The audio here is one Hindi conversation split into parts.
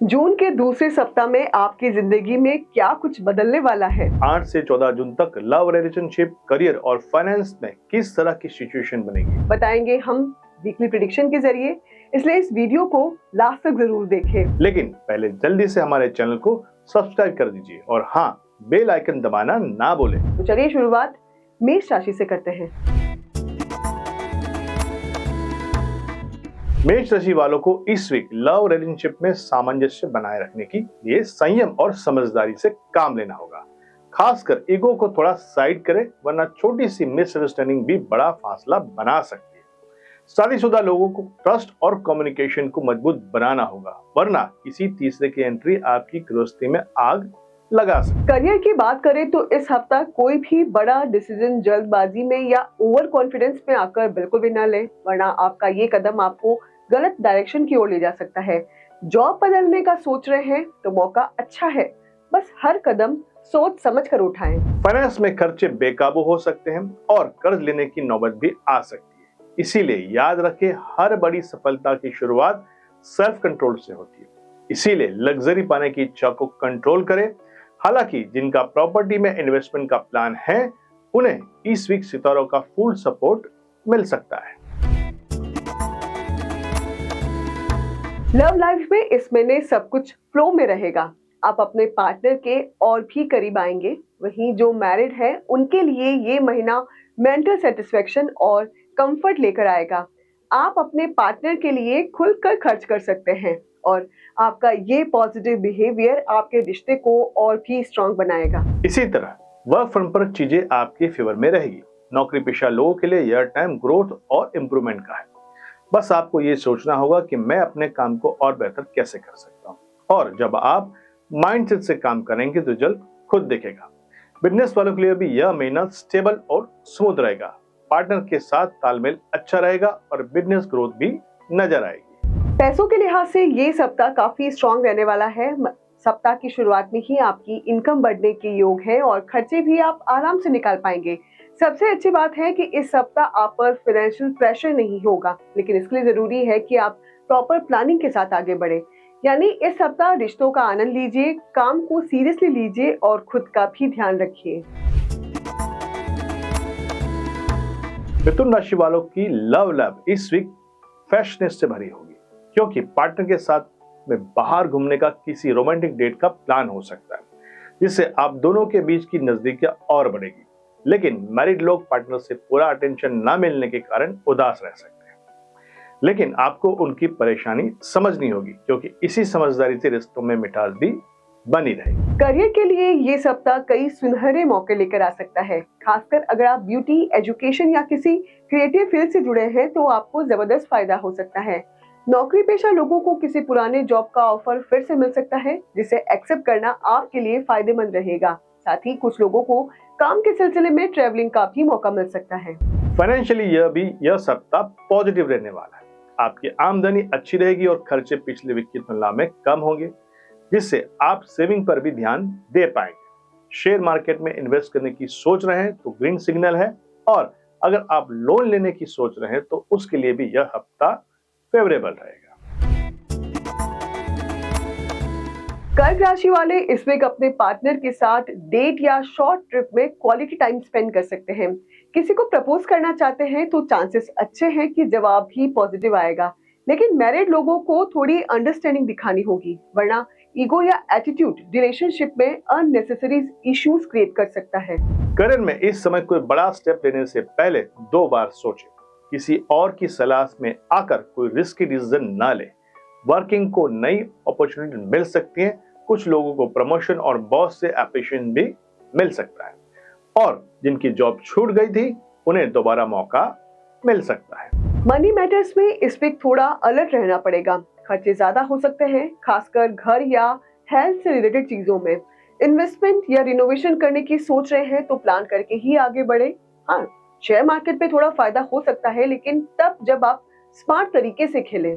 जून के दूसरे सप्ताह में आपकी जिंदगी में क्या कुछ बदलने वाला है? 8 से 14 जून तक लव, रिलेशनशिप, करियर और फाइनेंस में किस तरह की सिचुएशन बनेगी बताएंगे हम वीकली प्रेडिक्शन के जरिए, इसलिए इस वीडियो को लास्ट तक जरूर देखें। लेकिन पहले जल्दी से हमारे चैनल को सब्सक्राइब कर दीजिए और हाँ, बेल आइकन दबाना ना भूलें। तो चलिए शुरुआत मेष राशि से करते हैं। मेष राशि वालों को इस वीक लव रिलेशनशिप में सामंजस्य बनाए रखने के लिए संयम और समझदारी से काम लेना होगा। खासकर ईगो को थोड़ा साइड करें, वरना छोटी सी मिसअंडरस्टैंडिंग भी बड़ा फासला बना सकती है। शादीशुदा लोगों को ट्रस्ट और कम्युनिकेशन को मजबूत बनाना होगा, वरना किसी तीसरे की एंट्री आपकी गृहस्थी में आग लगा सकती है। करियर की बात करें तो इस हफ्ता कोई भी बड़ा डिसीजन जल्दबाजी में या ओवर कॉन्फिडेंस में आकर बिल्कुल भी ना लें, वरना आपका ये कदम आपको गलत डायरेक्शन की ओर ले जा सकता है। जॉब बदलने का सोच रहे हैं तो मौका अच्छा है, बस हर कदम सोच समझ कर उठाएं। फाइनेंस में खर्चे बेकाबू हो सकते हैं और कर्ज लेने की नौबत भी आ सकती है, इसीलिए याद रखें, हर बड़ी सफलता की शुरुआत सेल्फ कंट्रोल से होती है। इसीलिए लग्जरी पाने की इच्छा को कंट्रोल करें। हालांकि जिनका प्रॉपर्टी में इन्वेस्टमेंट का प्लान है, उन्हें इस वीक सितारों का फुल सपोर्ट मिल सकता है। लव लाइफ में इस महीने सब कुछ फ्लो में रहेगा। आप अपने पार्टनर के और भी करीब आएंगे। वहीं जो मैरिड है उनके लिए ये महीना मेंटल सेटिस्फेक्शन और कंफर्ट लेकर आएगा। आप अपने पार्टनर के लिए खुलकर खर्च कर सकते हैं और आपका ये पॉजिटिव बिहेवियर आपके रिश्ते को और भी स्ट्रांग बनाएगा। इसी तरह वर्क फ्रंट पर चीजें आपके फेवर में रहेगी। नौकरी पेशा लोगों के लिए यह टाइम ग्रोथ और इम्प्रूवमेंट का है। बस आपको ये सोचना होगा कि मैं अपने काम को और बेहतर कैसे कर सकता हूँ, और जब आप माइंडसेट से काम करेंगे तो रिजल्ट खुद दिखेगा। बिजनेस वालों के लिए भी यह महीना स्टेबल और स्मूथ रहेगा। पार्टनर के साथ तालमेल अच्छा रहेगा और बिजनेस ग्रोथ भी नजर आएगी। पैसों के लिहाज से ये सप्ताह काफी स्ट्रांग रहने वाला है। सप्ताह की शुरुआत में ही आपकी इनकम बढ़ने के योग है और खर्चे भी आप आराम से निकाल पाएंगे। सबसे अच्छी बात है कि इस सप्ताह आप पर फाइनेंशियल प्रेशर नहीं होगा, लेकिन इसके लिए जरूरी है कि आप प्रॉपर प्लानिंग के साथ आगे बढ़े। यानी इस सप्ताह रिश्तों का आनंद लीजिए, काम को सीरियसली लीजिए और खुद का भी ध्यान रखिए। मिथुन राशि वालों की लव लाइफ इस वीक फ्रेशनेस से भरी होगी, क्योंकि पार्टनर के साथ में बाहर घूमने का किसी रोमांटिक डेट का प्लान हो सकता है, जिससे आप दोनों के बीच की नजदीकियां और बढ़ेगी। लेकिन मैरिड लोग पार्टनर से पूरा अटेंशन न मिलने के कारण उदास रह सकते हैं, लेकिन आपको उनकी परेशानी समझनी होगी, क्योंकि इसी समझदारी से रिश्तों में मिठास भी बनी रहेगी। करियर के लिए ये सप्ताह कई सुनहरे मौके लेकर आ सकता है। खासकर अगर आप ब्यूटी, एजुकेशन या किसी क्रिएटिव फील्ड से जुड़े हैं तो आपको जबरदस्त फायदा हो सकता है। नौकरी पेशा लोगों को किसी पुराने जॉब का ऑफर फिर से मिल सकता है, जिसे एक्सेप्ट करना आपके लिए फायदेमंद रहेगा। साथ ही कुछ लोगों को काम के सिलसिले में ट्रैवलिंग का भी मौका मिल सकता है। फाइनेंशियली यह सप्ताह पॉजिटिव रहने वाला है। आपकी आमदनी अच्छी रहेगी और खर्चे पिछले वीक की तुलना में कम होंगे, जिससे आप सेविंग पर भी ध्यान दे पाएंगे। शेयर मार्केट में इन्वेस्ट करने की सोच रहे हैं तो ग्रीन सिग्नल है, और अगर आप लोन लेने की सोच रहे हैं तो उसके लिए भी यह हफ्ता फेवरेबल रहेगा। कर्क राशि वाले इस वीक अपने पार्टनर के साथ डेट या शॉर्ट ट्रिप में क्वालिटी टाइम स्पेंड कर सकते हैं। किसी को प्रपोज करना चाहते हैं तो चांसेस अच्छे हैं कि जवाब भी पॉजिटिव आएगा, लेकिन मैरिड लोगों को थोड़ी अंडरस्टैंडिंग दिखानी होगी, वरना ईगो या एटीट्यूड रिलेशनशिप में अननेसेसरी इश्यूज क्रिएट कर सकता है। करियर में इस समय कोई बड़ा स्टेप लेने से पहले 2 बार सोचें। किसी और की सलाह में आकर कोई रिस्की डिसीजन ना ले। वर्किंग को नई अपॉर्चुनिटी मिल सकती है। कुछ लोगों को प्रमोशन और बॉस से एप्रिशिएशन भी मिल सकता है, और जिनकी जॉब छूट गई थी उन्हें दोबारा मौका मिल सकता है। मनी मैटर्स में इस वीक थोड़ा अलर्ट रहना पड़ेगा। खर्चे ज्यादा हो सकते हैं, खासकर घर या हेल्थ से रिलेटेड चीजों में। इन्वेस्टमेंट या रिनोवेशन करने की सोच रहे हैं तो प्लान करके ही आगे बढ़े। हाँ, शेयर मार्केट पे थोड़ा फायदा हो सकता है, लेकिन तब जब आप स्मार्ट तरीके से खेलें।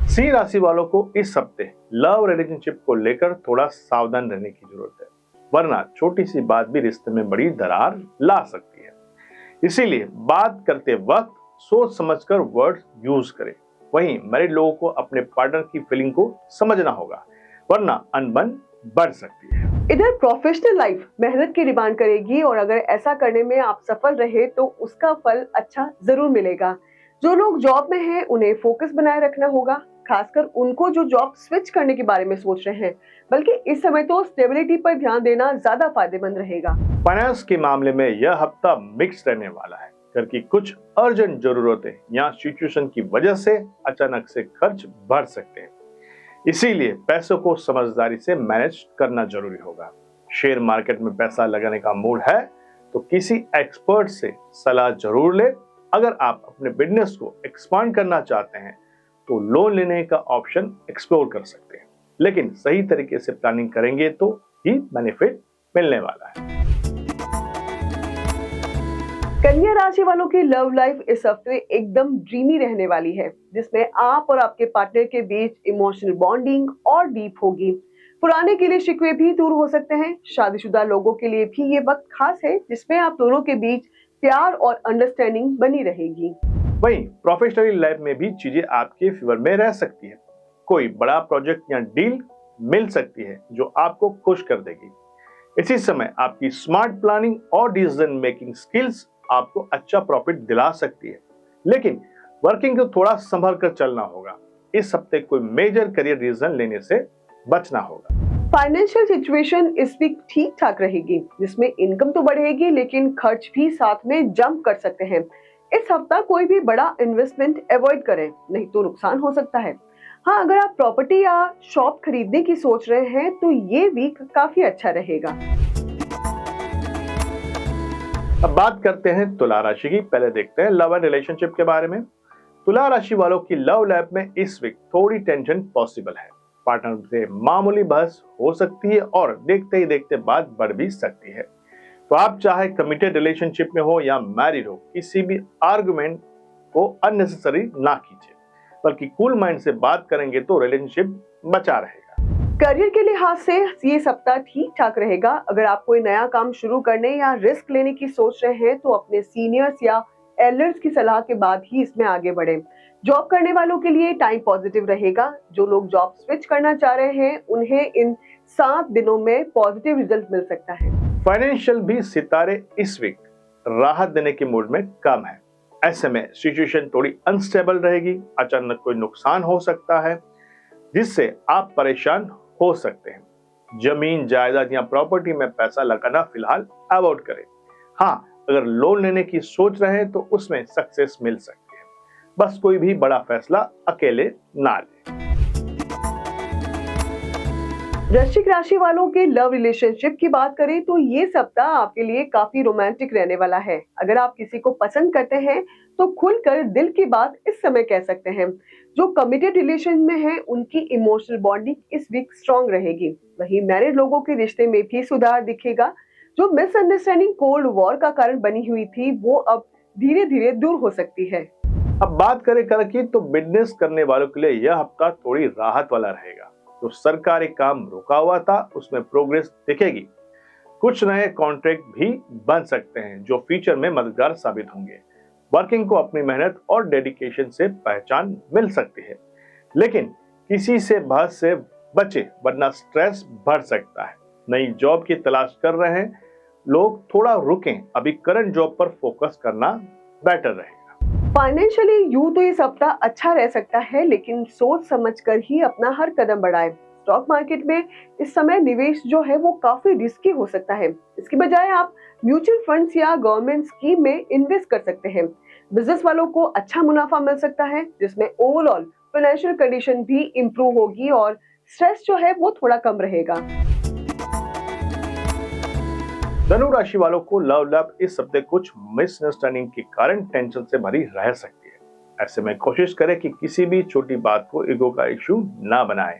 सिंह राशि वालों को इस हफ्ते लव रिलेशनशिप को लेकर थोड़ा सावधान रहने की जरूरत है, वरना छोटी सी बात भी रिश्ते में बड़ी दरार ला सकती है। इसीलिए बात करते वक्त सोच समझकर वर्ड्स यूज करें। वहीं मैरिड लोगों को अपने पार्टनर की फीलिंग को समझना होगा, वरना अनबन बढ़ सकती है। इधर प्रोफेशनल लाइफ मेहनत की डिमांड करेगी और अगर ऐसा करने में आप सफल रहे तो उसका फल अच्छा जरूर मिलेगा। जो लोग जॉब में हैं उन्हें फोकस बनाए रखना होगा, खासकर उनको जो जॉब स्विच करने के बारे में सोच रहे हैं। बल्कि इस समय तो स्टेबिलिटी पर ध्यान देना ज्यादा फायदेमंद रहेगा। फाइनेंस के मामले में यह हफ्ता मिक्स रहने वाला है। घर की कुछ अर्जेंट जरूरतें या सिचुएशन की वजह से अचानक से खर्च बढ़ सकते हैं, इसीलिए पैसों को समझदारी से मैनेज करना जरूरी होगा। शेयर मार्केट में पैसा लगाने का मूड है तो किसी एक्सपर्ट से सलाह जरूर ले। अगर आप अपने बिजनेस को एक्सपांड करना चाहते हैं तो लोन लेने का ऑप्शन एक्सप्लोर कर सकते हैं, लेकिन सही तरीके से प्लानिंग करेंगे तो ही बेनिफिट मिलने वाला है। कन्या राशि वालों की लव लाइफ इस हफ्ते एकदम ड्रीमी रहने वाली है, जिसमें आप और आपके पार्टनर के बीच इमोशनल बॉन्डिंग और डीप होगी। पुराने गिले शिकवे भी दूर हो सकते हैं। शादीशुदा लोगों के लिए भी ये वक्त खास है, जिसमें आप दोनों के बीच प्यार और अंडरस्टैंडिंग बनी रहेगी। वहीं प्रोफेशनल लाइफ में भी चीजें आपके फेवर में रह सकती है। कोई बड़ा प्रोजेक्ट या डील मिल सकती है जो आपको खुश कर देगी। इसी समय आपकी स्मार्ट प्लानिंग और डिसीजन मेकिंग स्किल्स आपको अच्छा प्रॉफिट दिला सकती है, लेकिन वर्किंग को थोड़ा संभल कर चलना होगा। इस हफ्ते कोई मेजर करियर डिसीजन लेने से बचना होगा। फाइनेंशियल सिचुएशन इस वीक ठीक ठाक रहेगी, जिसमें इनकम तो बढ़ेगी लेकिन खर्च भी साथ में जंप कर सकते हैं। इस हफ्ता कोई भी बड़ा इन्वेस्टमेंट अवॉइड करें, नहीं तो नुकसान हो सकता है। हाँ, अगर आप प्रॉपर्टी या शॉप खरीदने की सोच रहे हैं तो ये वीक काफी अच्छा रहेगा। अब बात करते हैं तुला राशि की। पहले देखते हैं लव एंड रिलेशनशिप के बारे में। तुला राशि वालों की लव लाइफ में इस वीक थोड़ी टेंशन पॉसिबल है। पार्टनर से मामूली बहस हो सकती है और देखते ही देखते बात बढ़ भी सकती है। तो आप चाहे कमिटेड रिलेशनशिप में हो या मैरिड हो, किसी भी आर्गुमेंट को अननेसेसरी ना कीजिए, बल्कि कूल माइंड से बात करेंगे तो रिलेशनशिप बचा रहेगा। करियर के लिहाज से ये सप्ताह ठीक ठाक रहेगा। अगर आप कोई नया काम शुरू करने या रिस्क लेने की सोच रहे हैं तो अपने सीनियर्स या एल्डर्स की सलाह के बाद ही इसमें आगे बढ़ें। जॉब करने वालों के लिए टाइम पॉजिटिव रहेगा। जो लोग जॉब स्विच करना चाह रहे हैं उन्हें इन 7 दिनों में पॉजिटिव रिजल्ट मिल सकता है। फाइनेंशियल भी सितारे इस वीक राहत देने के मूड में कम है। ऐसे में सिचुएशन थोड़ी अनस्टेबल रहेगी। अचानक कोई नुकसान हो सकता है जिससे आप परेशान हो सकते हैं। जमीन, जायदाद या प्रॉपर्टी में पैसा लगाना फिलहाल अवॉइड करें। हाँ, अगर लोन लेने की सोच रहे हैं तो उसमें सक्सेस मिल सकती है। बस कोई भी बड़ा फैसला अकेले ना लें। वृश्चिक राशि वालों के लव रिलेशनशिप की बात करें तो ये सप्ताह आपके लिए काफी रोमांटिक रहने वाला है। अगर आप किसी को पसंद करते हैं तो खुलकर दिल की बात इस समय कह सकते हैं। जो कमिटेड रिलेशन में हैं उनकी इमोशनल बॉन्डिंग इस वीक स्ट्रांग रहेगी। वहीं मैरिड लोगों के रिश्ते में भी सुधार दिखेगा। जो मिसअंडरस्टैंडिंग कोल्ड वॉर का कारण बनी हुई थी वो अब धीरे धीरे दूर हो सकती है। अब बात करें कल की, तो बिजनेस करने वालों के लिए यह हफ्ता थोड़ी राहत वाला रहेगा। जो सरकारी काम रुका हुआ था उसमें प्रोग्रेस दिखेगी। कुछ नए कॉन्ट्रैक्ट भी बन सकते हैं जो फ्यूचर में मददगार साबित होंगे। वर्किंग को अपनी मेहनत और डेडिकेशन से पहचान मिल सकती है, लेकिन किसी से बहस से बचे वरना स्ट्रेस बढ़ सकता है। नई जॉब की तलाश कर रहे हैं लोग थोड़ा रुकें, अभी करंट जॉब पर फोकस करना बेटर रहेगा। फाइनेंशियली यूं तो ये सप्ताह अच्छा रह सकता है, लेकिन सोच समझकर ही अपना हर कदम बढ़ाएं। स्टॉक मार्केट में इस समय निवेश जो है वो काफी रिस्की हो सकता है। इसकी बजाय आप म्यूचुअल फंड्स या गवर्नमेंट स्कीम में इन्वेस्ट कर सकते हैं। बिजनेस वालों को अच्छा मुनाफा मिल सकता है, जिसमें ओवरऑल फाइनेंशियल कंडीशन भी इम्प्रूव होगी और स्ट्रेस जो है वो थोड़ा कम रहेगा। धनु राशि वालों को लव लाइफ इस हफ्ते कुछ मिसअंडरस्टैंडिंग के कारण टेंशन से भरी रह सकती है। ऐसे में कोशिश करें कि किसी भी छोटी बात को ईगो का इश्यू ना बनाएं।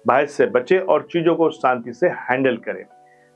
बहस से बचें और चीजों को शांति से हैंडल करें।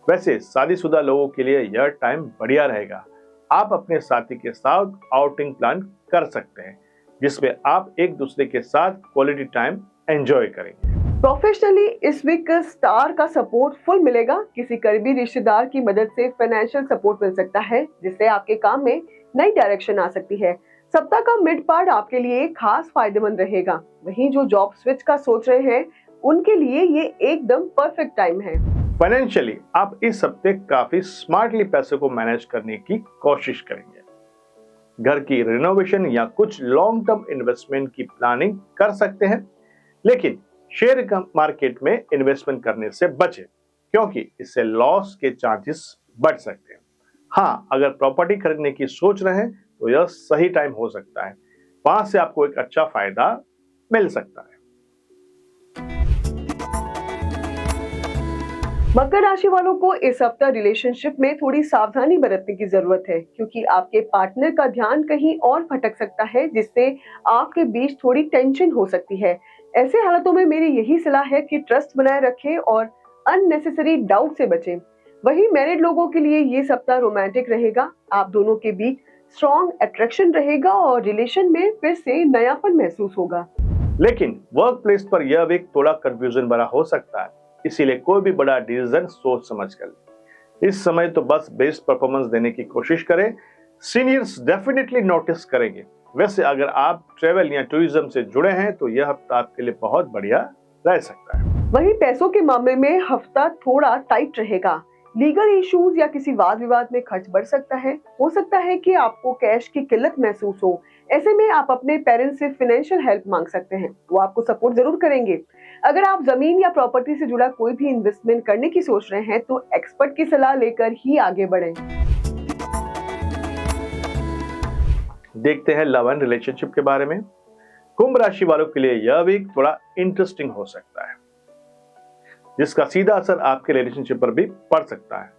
वैसे शादीशुदा लोगों के लिए यह टाइम बढ़िया रहेगा। आप अपने साथी के साथ आउटिंग प्लान कर सकते हैं, जिसमें आप एक दूसरे के साथ क्वालिटी टाइम एंजॉय करेंगे। प्रोफेशनली इस वीक स्टार का सपोर्ट फुल मिलेगा। किसी करीबी रिश्तेदार की मदद से फाइनेंशियल सपोर्ट मिल सकता है, जिससे आपके काम में नई डायरेक्शन आ सकती है। सप्ताह का मिड पार्ट आपके लिए खास फायदेमंद रहेगा। वहीं जो जॉब स्विच का सोच रहे हैं उनके लिए ये एकदम परफेक्ट टाइम है। फाइनेंशियली आप इस हफ्ते काफी स्मार्टली पैसे को मैनेज करने की कोशिश करेंगे। घर की रिनोवेशन या कुछ लॉन्ग टर्म इन्वेस्टमेंट की प्लानिंग कर सकते हैं, लेकिन शेयर मार्केट में इन्वेस्टमेंट करने से बचें क्योंकि इससे लॉस के चांसेस बढ़ सकते हैं। हाँ, अगर प्रॉपर्टी खरीदने की सोच रहे हैं तो यह सही टाइम हो सकता है, वहां से आपको एक अच्छा फायदा मिल सकता है। मकर राशि वालों को इस हफ्ता रिलेशनशिप में थोड़ी सावधानी बरतने की जरूरत है, क्योंकि आपके पार्टनर का ध्यान कहीं और भटक सकता है, जिससे आपके बीच थोड़ी टेंशन हो सकती है। ऐसे हालातों में मेरी यही सलाह है कि ट्रस्ट बनाए रखें और अननेसेसरी डाउट से बचें। वहीं मैरिड लोगों के लिए ये सप्ताह रोमांटिक रहेगा। आप दोनों के बीच स्ट्रॉन्ग अट्रैक्शन रहेगा और रिलेशन में फिर से नयापन महसूस होगा। लेकिन वर्क प्लेस पर यह वीक थोड़ा कंफ्यूजन भरा हो सकता है, इसीलिए कोई भी बड़ा डिसीजन सोच समझ कर ले। इस समय तो बस बेस्ट परफॉर्मेंस देने की कोशिश करें। सीनियर्स डेफिनेटली नोटिस करेंगे। वैसे अगर आप ट्रेवल या टूरिज्म से जुड़े हैं तो यह हफ्ता आपके लिए बहुत बढ़िया रह सकता है। वहीं पैसों के मामले में हफ्ता थोड़ा टाइट रहेगा। लीगल इश्यूज या किसी वाद विवाद में खर्च बढ़ सकता है। हो सकता है कि आपको कैश की किल्लत महसूस हो। ऐसे में आप अपने पेरेंट्स से फाइनेंशियल हेल्प मांग सकते हैं, वो आपको सपोर्ट जरूर करेंगे। अगर आप जमीन या प्रॉपर्टी से जुड़ा कोई भी इन्वेस्टमेंट करने की सोच रहे हैं तो एक्सपर्ट की सलाह लेकर ही आगे बढ़ें। देखते हैं लव एंड रिलेशनशिप के बारे में। कुंभ राशि वालों के लिए यह वीक थोड़ा इंटरेस्टिंग हो सकता है, जिसका सीधा असर आपके रिलेशनशिप पर भी पड़ सकता है।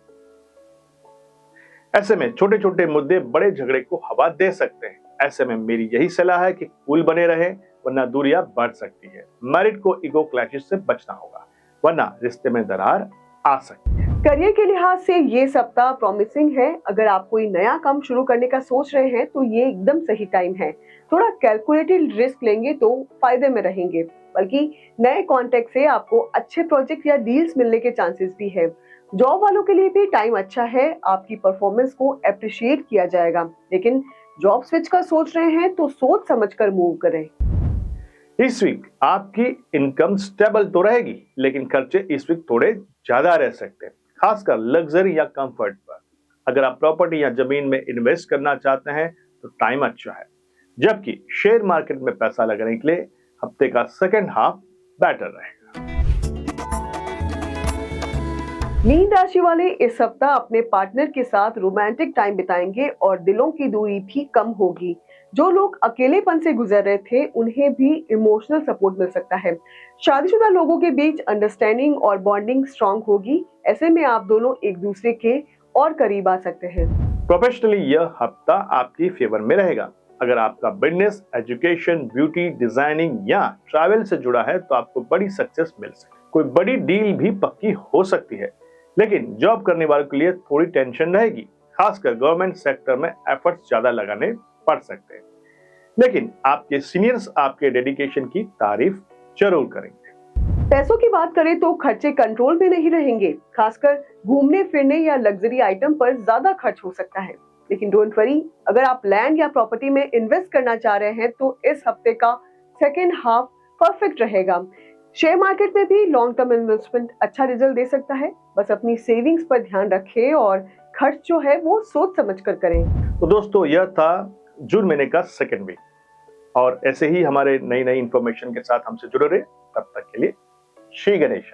ऐसे में छोटे छोटे मुद्दे बड़े झगड़े को हवा दे सकते हैं। ऐसे में मेरी यही सलाह है कि कूल बने रहे, वरना दूरियां बढ़ सकती है। मैरिड को ईगो क्लैशेस से बचना होगा, वरना रिश्ते में दरार आ सकती है। करियर के लिहाज से ये सप्ताह प्रॉमिसिंग है। अगर आप कोई नया काम शुरू करने का सोच रहे हैं तो ये एकदम सही टाइम है। थोड़ा कैलकुलेटेड रिस्क लेंगे तो फायदे में रहेंगे, बल्कि नए कॉन्टेक्ट से आपको अच्छे प्रोजेक्ट या डील्स मिलने के चांसेस भी है। जॉब वालों के लिए भी टाइम अच्छा है। आपकी परफॉर्मेंस को अप्रिशिएट किया जाएगा, लेकिन जॉब स्विच का सोच रहे हैं तो सोच समझकर मूव करें। इस वीक आपकी इनकम स्टेबल तो रहेगी, लेकिन खर्चे इस वीक थोड़े ज्यादा रह सकते हैं, खासकर लग्जरी या कंफर्ट पर। अगर आप प्रॉपर्टी या जमीन में इन्वेस्ट करना चाहते हैं तो टाइम अच्छा है, जबकि शेयर मार्केट में पैसा लगाने के लिए हफ्ते का सेकंड हाफ बेटर रहेगा। मीन राशि वाले इस सप्ताह अपने पार्टनर के साथ रोमांटिक टाइम बिताएंगे और दिलों की दूरी भी कम होगी। जो लोग अकेलेपन से गुजर रहे थे उन्हें भी इमोशनल सपोर्ट मिल सकता है। शादीशुदा लोगों के बीच अंडरस्टैंडिंग और बॉन्डिंग स्ट्रांग होगी। ऐसे में आप दोनों एक दूसरे के और करीब आ सकते हैं। प्रोफेशनली यह हफ्ता आपकी फेवर में रहेगा। अगर आपका बिजनेस, एजुकेशन, ब्यूटी, डिजाइनिंग या ट्रैवल से जुड़ा है तो आपको बड़ी सक्सेस मिल सकती है। कोई बड़ी डील भी पक्की हो सकती है, लेकिन जॉब करने वालों के लिए थोड़ी टेंशन रहेगी। खासकर गवर्नमेंट सेक्टर में एफर्ट्स ज्यादा लगाने पड़ सकते हैं, लेकिन आपके सीनियर्स आपके डेडिकेशन की तारीफ जरूर करेंगे। पैसों की बात करें तो खर्चे कंट्रोल में नहीं रहेंगे। खासकर घूमने फिरने या लग्जरी आइटम पर ज्यादा खर्च हो सकता है। लेकिन डोंट वरी, अगर आप लैंड या प्रॉपर्टी में इन्वेस्ट करना चाह रहे हैं तो इस हफ्ते का सेकेंड हाफ परफेक्ट रहेगा। शेयर मार्केट में भी लॉन्ग टर्म इन्वेस्टमेंट अच्छा रिजल्ट दे सकता है। बस अपनी सेविंग्स पर ध्यान रखें और खर्च जो है वो सोच समझ कर करें। तो दोस्तों, यह था जून महीने का सेकेंड वीक, और ऐसे ही हमारे नई नई इंफॉर्मेशन के साथ हमसे जुड़े रहे। तब तक के लिए श्री गणेश।